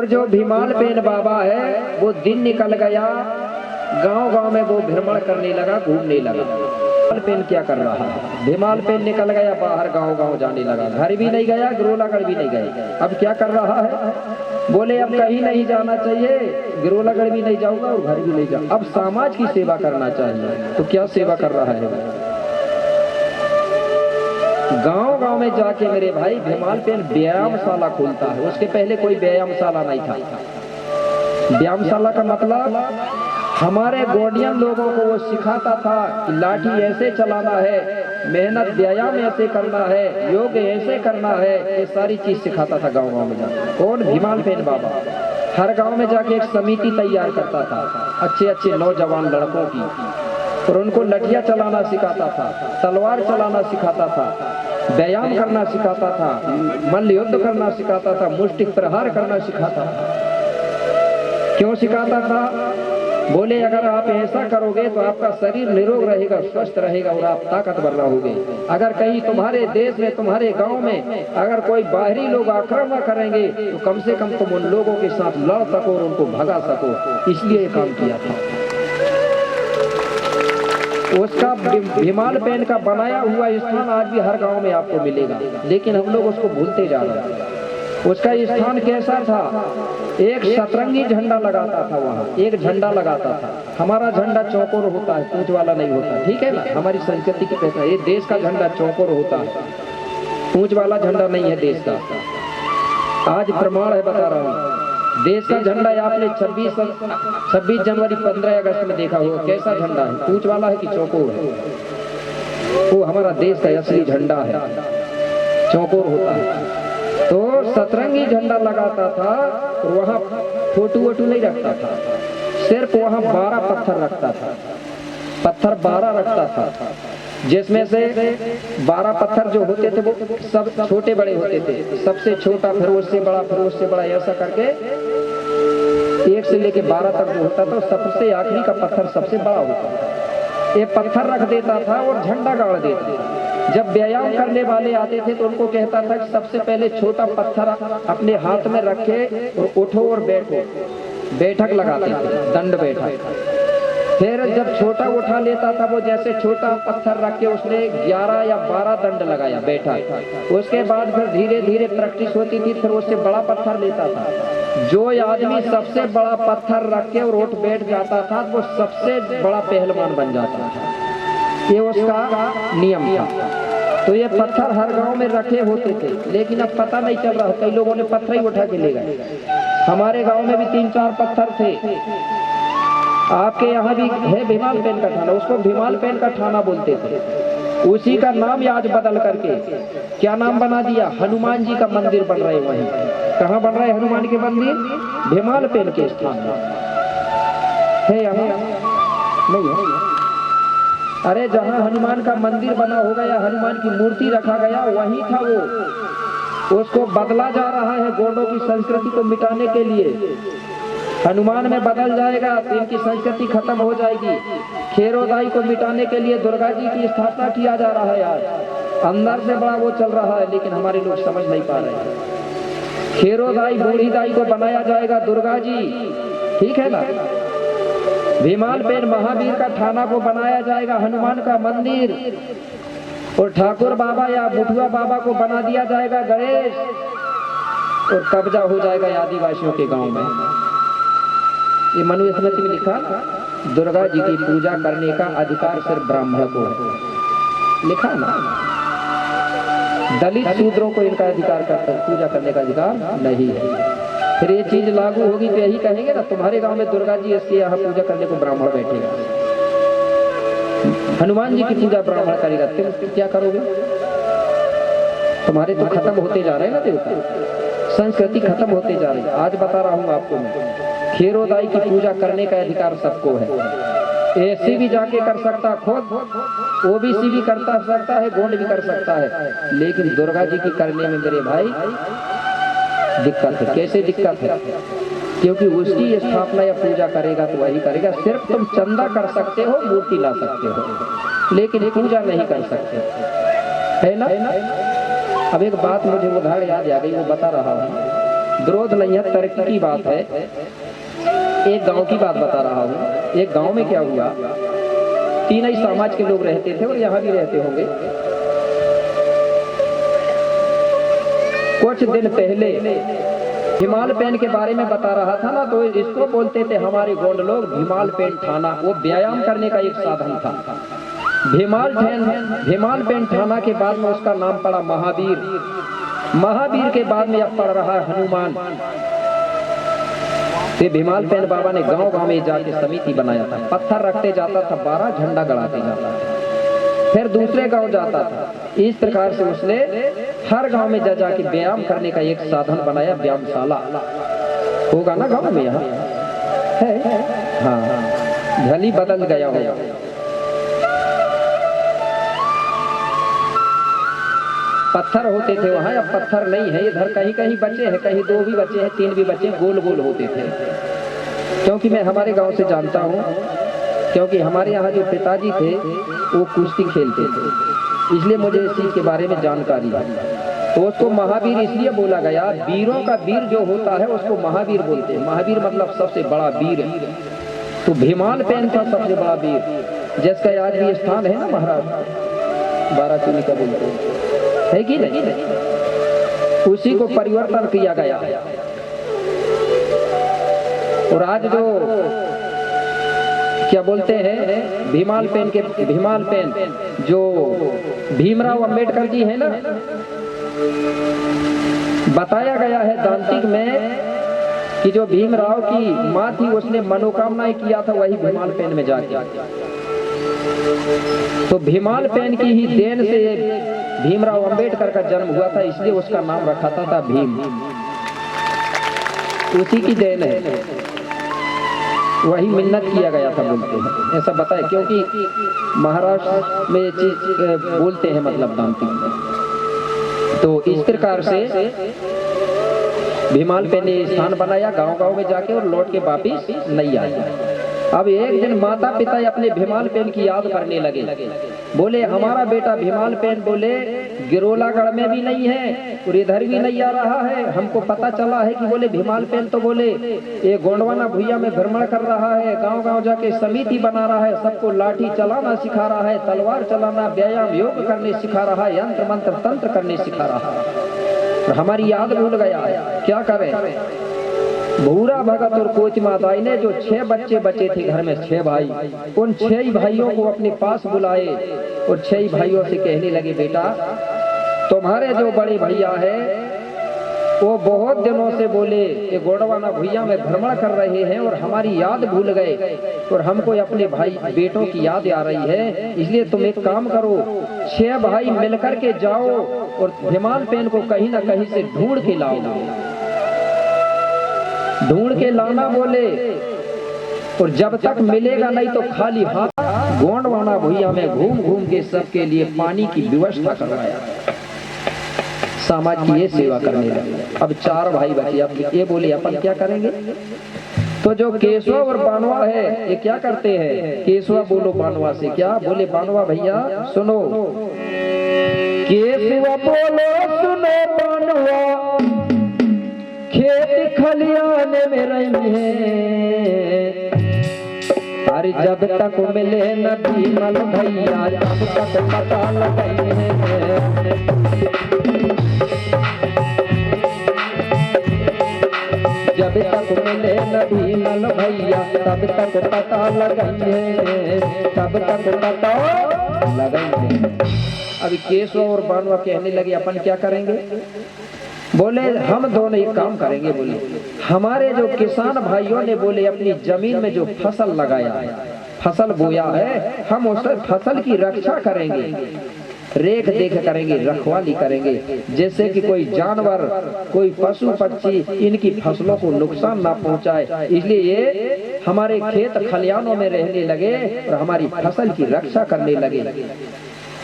जो भीमाल पेन बाबा है वो दिन निकल गया, गांव गांव में वो भ्रमण करने लगा, घूमने लगा। भीमाल पेन क्या कर रहा है? भीमाल पेन निकल गया बाहर, गांव गांव जाने लगा। घर भी नहीं गया, गिरोलागढ़ भी नहीं गए। अब क्या कर रहा है? बोले अब कहीं नहीं जाना चाहिए, गिरोलागढ़ भी नहीं जाऊंगा और घर भी नहीं जाऊंगा, अब समाज की सेवा करना चाहिए। तो क्या सेवा कर रहा है? गांव गांव में जाके मेरे भाई भीमाल पेन व्यायामशाला खोलता है। उसके पहले कोई व्यायामशाला नहीं था। व्यायामशाला का मतलब हमारे गोडियन लोगों को वो सिखाता था कि लाठी ऐसे चलाना है, मेहनत व्यायाम ऐसे करना है, योग ऐसे करना है, ये सारी चीज सिखाता था गांव गांव में जाकर। कौन? भीमाल पेन बाबा। हर गांव में जाके एक समिति तैयार करता था अच्छे अच्छे नौजवान लड़कों की, और उनको लठिया चलाना सिखाता था, तलवार चलाना सिखाता था, व्यायाम करना सिखाता था, मल्ल युद्ध करना सिखाता था, मुष्टिक प्रहार करना सिखाता था। क्यों सिखाता था? बोले अगर आप ऐसा करोगे तो आपका शरीर निरोग रहेगा, स्वस्थ रहेगा और आप ताकतवर रहोगे। अगर कहीं तुम्हारे देश में, तुम्हारे गांव में अगर कोई बाहरी लोग आक्रमण करेंगे तो कम से कम तुम उन लोगों के साथ लड़ सको और उनको भगा सको, इसलिए काम किया था। उसका भीमाल पेन का बनाया हुआ स्थान आज भी हर गांव में आपको मिलेगा, लेकिन हम लोग उसको भूलते जा रहे हैं। उसका स्थान कैसा था? एक सतरंगी झंडा लगाता था वहाँ, एक झंडा लगाता था। हमारा झंडा चौकोर होता है, पूंछ वाला नहीं होता, ठीक है ना? हमारी संस्कृति की पहचान, ये देश का झंडा चौकोर होता है, पूंछ वाला झंडा नहीं है देश का। आज प्रमाण है, बता रहा हूँ। देश का झंडा आपने 26 जनवरी 15 अगस्त में देखा होगा, कैसा झंडा है? पूंछ वाला है कि चौकोर है? वो हमारा देश का असली झंडा है, चौकोर होता है। तो सतरंगी झंडा लगाता था और वहाँ फोटो वोटू नहीं रखता था, सिर्फ वहाँ 12 पत्थर रखता था। पत्थर 12 रखता था, जिसमें से 12 पत्थर जो होते थे वो सब छोटे बड़े होते थे। सबसे छोटा, फिर उससे बड़ा, फिर उससे बड़ा, ऐसा करके 1 से लेके 12 तक जो होता था, सबसे आखिरी का पत्थर सबसे बड़ा होता था। ये पत्थर रख देता था और झंडा गाड़ देता था। जब व्यायाम करने वाले आते थे तो उनको कहता था कि सबसे पहले छोटा पत्थर अपने हाथ में रखे और उठो और बैठो, बैठक लगाते थे, दंड बैठक। फिर जब छोटा उठा लेता था वो, जैसे छोटा पत्थर रख के उसने 11 या 12 दंड लगाया, बैठक। उसके बाद फिर धीरे धीरे प्रैक्टिस होती थी, फिर उससे बड़ा पत्थर लेता था। जो आदमी सबसे बड़ा पत्थर रख के और उठ बैठ जाता था वो सबसे बड़ा पहलवान बन जाता था। ये उसका नियम था। तो ये पत्थर हर गांव में रखे होते थे, लेकिन अब पता नहीं चल रहा, कई लोगों ने पत्थर ही उठा के ले गए। हमारे गांव में भी 3-4 पत्थर थे। आपके यहाँ भी है भीमाल पेन का ठाना, उसको भीमाल पेन का ठाना बोलते थे। उसी का नाम आज बदल करके क्या नाम बना दिया? हनुमान जी का मंदिर बन रहे। वहीं कहाँ बन रहे हनुमान के मंदिर? भीमाल पेन के स्थान है। यहाँ नहीं है। अरे जहाँ हनुमान का मंदिर बना होगा या हनुमान की मूर्ति रखा गया, वहीं था वो। उसको बदला जा रहा है गोंडों की संस्कृति को मिटाने के लिए। हनुमान में बदल जाएगा तो इनकी संस्कृति खत्म हो जाएगी। खेरोदाई को मिटाने के लिए दुर्गा जी की स्थापना किया जा रहा है। आज अंदर से बड़ा वो चल रहा है, लेकिन हमारे लोग समझ नहीं पा रहे हैं। खेरोदाई, बूढ़ी दाई को बनाया जाएगा दुर्गा जी, ठीक है ना? भीमाल पेन महावीर का थाना को बनाया जाएगा हनुमान का मंदिर, और ठाकुर बाबा या बुढ़ुआ बाबा को बना दिया जाएगा गणेश, और कब्जा हो जाएगा आदिवासियों के गांव में। ये मनुस्मृति में लिखा, दुर्गा जी की पूजा करने का अधिकार सिर्फ ब्राह्मण को है, लिखा ना। दलित शूद्रों को इनका अधिकार पूजा करने का अधिकार नहीं है। फिर ये चीज लागू होगी तो यही कहेंगे ना, तुम्हारे गांव में दुर्गा जी इसके यहाँ पूजा करने को ब्राह्मण बैठेगा, हनुमान जी की पूजा ब्राह्मण करेगा, तुम क्या करोगे? तुम्हारे तो खत्म होते जा रहे हैं ना देवता, संस्कृति खत्म होते जा रही है। आज बता रहा हूँ आपको मैं, खेरोदाई की पूजा करने का अधिकार सबको है। एसी भी जाके कर सकता, खुद ओबीसी भी करता सकता है, गोंड भी कर सकता है, लेकिन दुर्गा जी की करने में मेरे भाई दिक्कत है। कैसे दिक्कत है? क्योंकि उसकी स्थापना या पूजा करेगा तो वही करेगा। सिर्फ तुम चंदा कर सकते हो, मूर्ति ला सकते हो, लेकिन पूजा नहीं कर सकते, है ना? अब एक बात मुझे उदाहरण याद आ गई, वो बता रहा हूँ। विरोध नहीं है, तरक्की की बात है। एक गांव की बात बता रहा हूँ। एक गांव में क्या हुआ, तीन ही समाज के लोग रहते थे और यहाँ भी रहते होंगे। कुछ दिन पहले भीमाल पेन के बारे में बता रहा था ना, तो इसको बोलते थे हमारे गोंड लोग भीमाल पेन ठाना। वो व्यायाम करने का एक साधन था। भीमाल पेन ठाना के बाद में उसका नाम पड़ा महावीर। महावीर के बाद में अब पड़ रहा है हनुमान। तो भीमाल पेन बाबा ने गांव गांव में जाके समिति बनाया था। पत्थर रखते जाता था, 12 झंडा गड़ाते जाता था, फिर दूसरे गांव जाता था। इस प्रकार से उसने हर गांव में जा जाके व्यायाम करने का एक साधन बनाया, व्यायामशाला। होगा ना गांव में, यहाँ है। हाँ, झली बदल गया होगा। पत्थर होते थे वहां, अब पत्थर नहीं है। इधर कहीं कहीं बचे हैं, कहीं 2 भी बचे हैं, 3 भी बचे, गोल गोल होते थे। क्योंकि मैं हमारे गांव से जानता हूं, क्योंकि हमारे यहाँ जो पिताजी थे वो कुश्ती खेलते थे, इसलिए मुझे इस चीज के बारे में जानकारी है। तो उसको महावीर इसलिए बोला गया, वीरों का वीर जो होता है उसको महावीर बोलते हैं। महावीर मतलब सबसे बड़ा वीर। तो भीमाल पेन था सबसे बड़ा वीर, जिसका आज भी स्थान है ना महाराज, 12 चूनी का बोलते है कि नहीं। उसी को परिवर्तन किया गया। और आज जो क्या बोलते हैं भीमाल पेन जो भीमराव अंबेडकर जी है ना, बताया गया है दांतिक में कि जो भीमराव की माँ थी उसने मनोकामनाएं किया था वही भीमाल पेन में जाके। तो भीमाल पेन की ही देन से भीमराव अंबेडकर का जन्म हुआ था, इसलिए उसका नाम रखा था भीम। उसी की देन है, वही मिन्नत किया गया था बोलते हैं, ऐसा बताए। क्योंकि महाराष्ट्र में ये चीज बोलते हैं, मतलब दांतिक में। तो इस प्रकार से भीमाल पेन ने स्थान बनाया गांव गांव में जाके, और लौट के वापिस नहीं आया। अब एक दिन माता पिता अपने भीमाल पेन की याद करने लगे। बोले हमारा बेटा भीमाल पेन बोले गिरोलागढ़ में भी नहीं है और इधर भी नहीं आ रहा है। हमको पता चला है कि बोले भीमाल पेन तो बोले ये गोंडवाना भुइया में भ्रमण कर रहा है, गांव गांव जाके समिति बना रहा है, सबको लाठी चलाना सिखा रहा है, तलवार चलाना, व्यायाम योग करने सिखा रहा है, यंत्र मंत्र तंत्र करने सिखा रहा है। हमारी याद भूल गया है, क्या करें। भूरा भगत और कोच माताई ने जो 6 बच्चे बचे थे घर में, 6 भाई, उन 6 भाइयों को अपने पास बुलाए और 6 भाइयों से कहने लगे बेटा तुम्हारे जो बड़े भैया है वो बहुत दिनों से बोले ये गोंडवाना भुइया में भ्रमण कर रहे हैं और हमारी याद भूल गए और हमको अपने भाई बेटों की याद आ रही है, इसलिए तुम एक काम करो 6 भाई मिलकर के जाओ और भीमाल पेन को कहीं ना कहीं से ढूंढ के लाओ। ढूंढ के लाना बोले, और जब तक मिलेगा नहीं तो खाली हाथ गोंडवाना भुइया में घूम घूम के सबके लिए पानी की व्यवस्था करवाया। समाज की ये सेवा करने लगे। अब 4 भाई बचे। अब ये बोले अपन क्या करेंगे। तो जो केशवा और बानवा है ये क्या करते हैं। केशवा बोलो बानवा से, क्या बोले बानवा भैया सुनो। केशवा बोलो सुनो बानवा खेत खलियान में रहे, अरे जब तक मिले न भीमल भैया तब तक पता लगाए हैं। जब तक मिले न भीमल भैया तब तक पता लगाए, तब तक पता लगाए। अब केशव और बानवा कहने लगे अपन क्या करेंगे। बोले हम दोनों एक काम करेंगे। बोले हमारे जो किसान भाइयों ने बोले अपनी जमीन में जो फसल लगाया है, फसल बोया है, हम उस फसल की रक्षा करेंगे, रेख देख करेंगे, रखवाली करेंगे, जैसे कि कोई जानवर कोई पशु पक्षी इनकी फसलों को नुकसान ना पहुंचाए। इसलिए ये हमारे खेत खलियानों में रहने लगे और हमारी फसल की रक्षा करने लगे।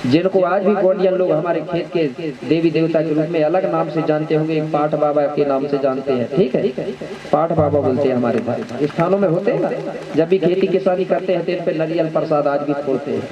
जिनको आज भी गोंडियन लोग हमारे खेत के देवी देवता के रूप में अलग नाम से जानते होंगे, एक पाठ बाबा के नाम से जानते हैं, ठीक है, पाठ बाबा बोलते हैं। हमारे स्थानों में होते हैं ना, जब भी खेती किसानी करते हैं तो इन पे नारियल प्रसाद आज भी छोड़ते हैं।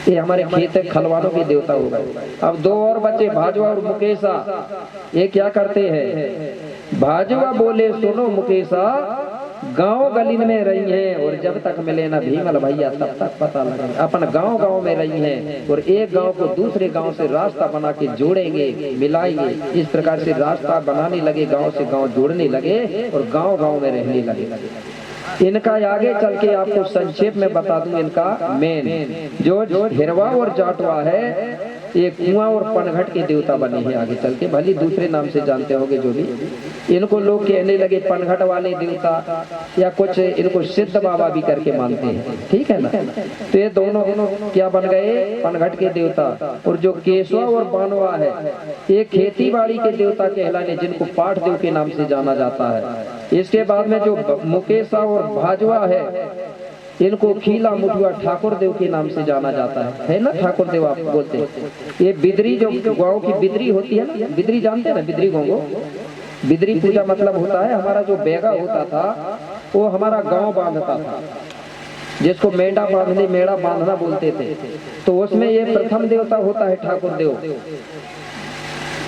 ये हमारे खेत खलवानों के देवता हो गए। अब 2 और बच्चे भाजवा और मुकेशा, ये क्या करते हैं भाजवा बोले सुनो मुकेशा, गांव गलीन में रही हैं और जब तक मिले ना भीमल भैया तब तक पता लगे। अपन गांव गांव में रही हैं और एक गांव को दूसरे गांव से रास्ता बना के जोड़ेंगे, मिलाएंगे। इस प्रकार से रास्ता बनाने लगे, गांव से गांव जोड़ने लगे और गांव गांव में रहने लगे। इनका आगे चल के आपको संक्षेप में बता दूं, इनका मेन जो हिरवा और जाटवा है, ये कुआं और पनघट के देवता बने हैं। आगे चल के भली दूसरे नाम से जानते होंगे जो भी, इनको लोग कहने लगे पनघट वाले देवता, या कुछ इनको सिद्ध बाबा भी करके मानते हैं, ठीक है ना। तो ये दोनों क्या बन गए, पनघट के देवता। और जो केशवा और बानवा है, ये खेती बाड़ी के देवता कहलाने, जिनको पाठ देव के नाम से जाना जाता है। इसके बाद में जो मुकेशा और भाजवा है, इनको खीला मुठुआ ठाकुर देव के नाम से जाना जाता है ना। ठाकुर देव आप बोलते हैं। ये बिदरी, जो गाँव की बिदरी होती है ना, बिदरी जानते हैं ना, बिदरी गोंगो। बिदरी पूजा मतलब होता है, हमारा जो बेगा होता था वो हमारा गांव बांधता था, जिसको मेंढा बांधने, मेढ़ा बांधना बोलते थे। तो उसमें ये प्रथम देवता होता है ठाकुर देव।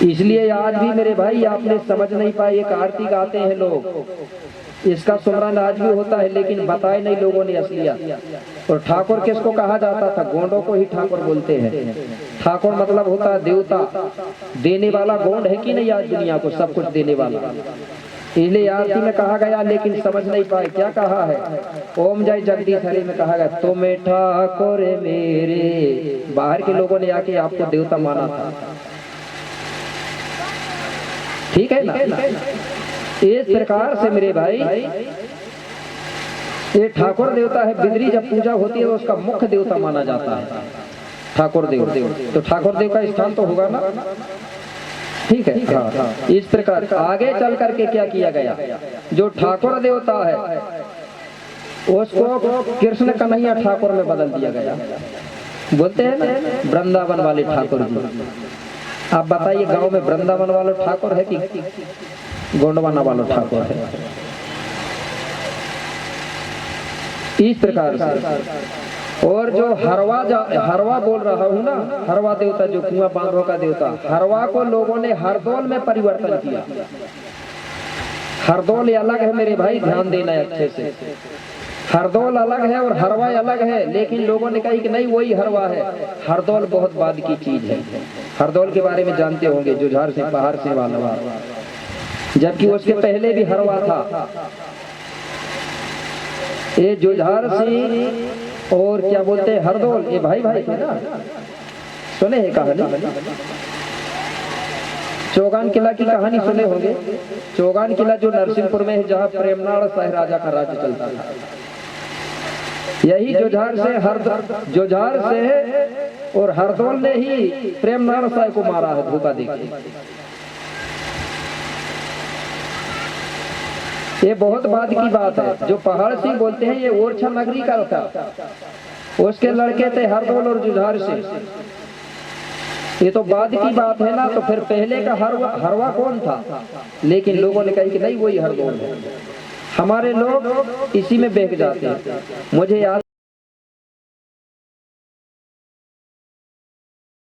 इसलिए आज भी मेरे भाई आपने समझ नहीं पाए, एक आरती गाते हैं लोग, इसका सुमरन आज भी होता है, लेकिन बताए नहीं लोगों ने असलियत। और ठाकुर किसको कहा जाता था, गोंडों को ही ठाकुर बोलते हैं। ठाकुर मतलब होता है देवता, देने वाला। गोंड है कि नहीं आज दुनिया को सब कुछ देने वाला, इसलिए आरती में कहा गया, लेकिन समझ नहीं पाए क्या कहा है। ओम जय जगदीश हरि में कहा गया, तुम्हें ठाकुर मेरे। बाहर के लोगों ने आके आपको देवता माना था, ठीक है ना। इस प्रकार से मेरे भाई ये ठाकुर देवता है। बिदरी जब पूजा होती है तो उसका मुख्य देवता माना जाता है ठाकुर देव। तो ठाकुर देव का स्थान तो होगा ना, ठीक है। हाँ, इस प्रकार आगे चल करके क्या किया गया, जो ठाकुर देवता है उसको कृष्ण कन्हैया ठाकुर में बदल दिया गया। बोलते हैं ना वृंदावन वाले ठाकुर जी। आप बताइए गांव में वृंदावन वाला ठाकुर है कि गोंडवाना वाला ठाकुर है। इस प्रकार से। और जो हरवा बोल रहा हूँ ना, हरवा देवता जो कुआं बांधो का देवता, हरवा को लोगों ने हरदौल में परिवर्तन किया। हरदौल अलग है मेरे भाई, ध्यान देना है अच्छे से। हरदौल अलग है और हरवा अलग है, लेकिन लोगों ने कहा कि नहीं वही हरवा है। हरदौल बहुत बाद की चीज है। हरदौल के बारे में जानते होंगे, जुझार से पहाड़ से वाला, जबकि उसके पहले भी हरवा था। ये जुझार से और क्या बोलते हैं हरदौल, ये भाई भाई थे ना। सुने है कहानी, चौगान किला की कहानी सुने होंगे। चौगान किला जो नरसिंहपुर में है, जहाँ प्रेमनाथ शाह राजा का राज्य चलता था। यही जुझार से और हरदौल ने ही प्रेमनाथ शाह को मारा है, धोखा देके। ये बहुत बाद की बात है। जो पहाड़ सिंह बोलते हैं, ये ओरछा नगरी का था, उसके लड़के थे हरदौल और जुझार से। ये तो बाद की बात है ना। तो फिर पहले का हरवा कौन था, लेकिन लोगों ने कहा कि नहीं वही हरदौल है। हमारे लोग इसी में बहक जाते हैं। मुझे याद